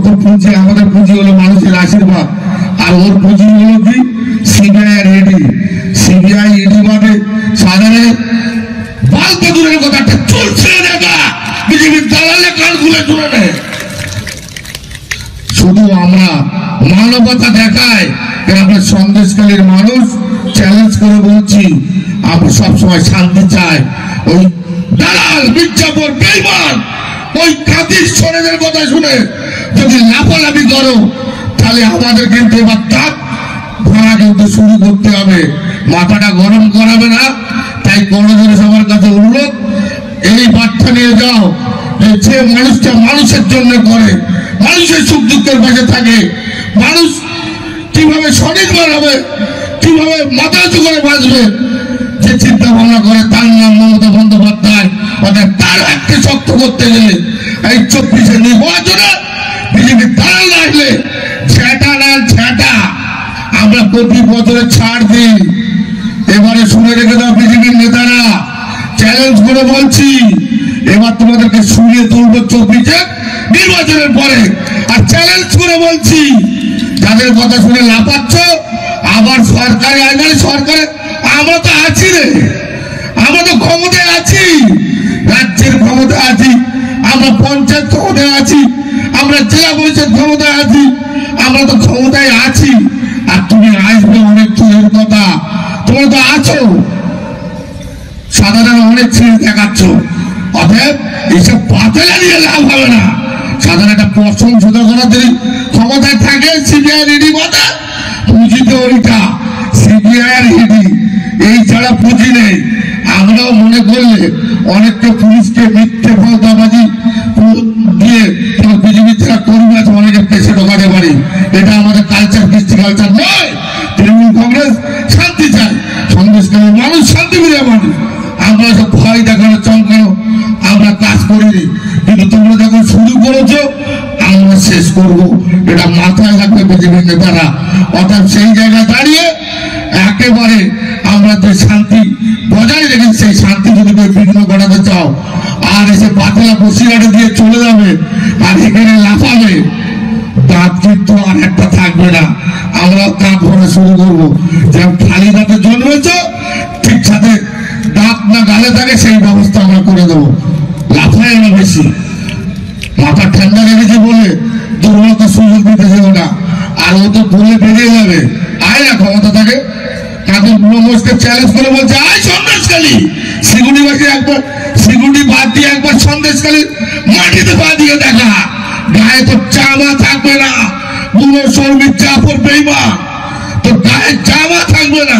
তোর পুঁজি, আমাদের পুঁজি হলো মানুষের আশীর্বাদ, আর ওর পুঁজি হলো কি CBI R E D. CBI ED বাদে সাধারণ বালতে দূরের কথা একটা চলছে দেখা বিজেপির দালালে কান খুলে শুনে নেয়। শুধু আমরা মানবতা দেখায়, আমরা সন্দেশকালীর মানুষ চ্যালেঞ্জ করে বলছি আমরা সবসময় শান্তি চাই। ওই দালাল মির্জাপুর বেঈমান ওই কাদির ছোড়েদের কথা শুনে যদি লাফালাফি করো তাহলে আমাদের কিন্তু এবার তাপ ভরা কিন্তু শুরু করতে হবে, মাথাটা গরম করাবে না। তাই করজোরে সবার কাছে অনুরোধ, এই বার্তা নিয়ে যাও যে মানুষটা মানুষের জন্য করে, মানুষের সুখ দুঃখের পাশে থাকে, মানুষ কিভাবে স্বনির্ভর হবে, কিভাবে মাথা উঁচু করে বাঁচবে, যে চিন্তা ভাবনা করে তার নাম মমতা বন্দ্যোপাধ্যায়। অর্থাৎ তার হাতকে শক্ত করতে গেলে এই 24-এ নির্বাচনে বিজেপির দালাল না আসলে ঝেঁটা না ঝেঁটা আমরা প্রতি বছরে ছাড় দিই। এবারে শুনে রেখে দাও বিজেপির নেতারা, চ্যালেঞ্জ করে বলছি এবার তোমাদেরকে শুনিয়ে তুলবো 24-এ নির্বাচনের পরে। আর চ্যালেঞ্জ করে বলছি যাদের কথা শুনে লাফাচ্ছ আবার সরকারে আসবে, সরকারে আমরা তো আছি রে, আমরা তো ক্ষমতায় আছি, রাজ্যের ক্ষমতায় আছি, আমরা পঞ্চায়েত ক্ষমতায় আছি, আমরা জেলা পরিষদ ক্ষমতায় আছি, আমরা তো ক্ষমতায় আছি। আর তুমি আসবে অনেক দূরের কথা, তোমরা তো আছো, সাধারণ অনেক ছেড়ে দেখাচ্ছ। অতএব এইসব পাতলা নিয়ে লাভ হবে না। সাধারণ একটা প্রশংসা করার যদি ক্ষমতায় থাকে সিবিআই ইডি বাদে পুঁজি তো ওইটা সিবিআই আর ইডি, এই ছাড়া পুঁজি নেই। আমরাও মনে করলে অনেকটা পুলিশকে মিথ্যে ফলদাবাজি দিয়ে বিজেপি যারা কর্মী আছে অনেকে পেছে ঢোকাতে পারি, এটা আমাদের কালচার, কৃষ্টি কালচার নয়। তৃণমূল কংগ্রেস শান্তি চায়, সন্দেশকালীর মানুষ শান্তিপ্রিয় মানুষ, আমরা সব ভয় দেখানো চমকানো আমরা কাজ করিনি। কিন্তু তোমরা যখন শুরু করেছো আমরা শেষ করবো, এটা মাথায় রাখবে বিজেপির নেতারা। অর্থাৎ সেই জায়গায় দাঁড়িয়ে একেবারে আমরা যে শান্তি বজায় রেখেছি সেই শান্তি যদি কেউ বিঘ্ন ঘটাতে চাও আর এসে পাতলা বসিরাটে দিয়ে চলে যাবে আর এখানে লাফাবে, দাঁত কিন্তু আর একটা থাকবে না। আমরাও দাঁত ভরা শুরু করবো। যেমন খালি দাঁতে জন্মেছ ঠিক সাথে দাঁত না গালে থাকে সেই ব্যবস্থা আমরা করে দেবো। লাফায় না বেশি, মাথা ঠান্ডা রেখেছে বলে দুর্বলতা সুযোগ দিতেছে ওটা, আর ও তো বলে বেরিয়ে যাবে। আয় না ক্ষমতা থাকে তাদের নমস্কার চ্যালেঞ্জ করে বলছে আয় সন্দেশকালী শিগুড়িবাসী একবার, শিগুড়ি বাদ দিয়ে একবার সন্দেশকালী মাটিতে পা দিয়ে দেখা, গায়ে তো জামা থাকবে না, বুড়ো শর্মির চাপড় বেইমা তোর গায়ে জামা থাকবে না।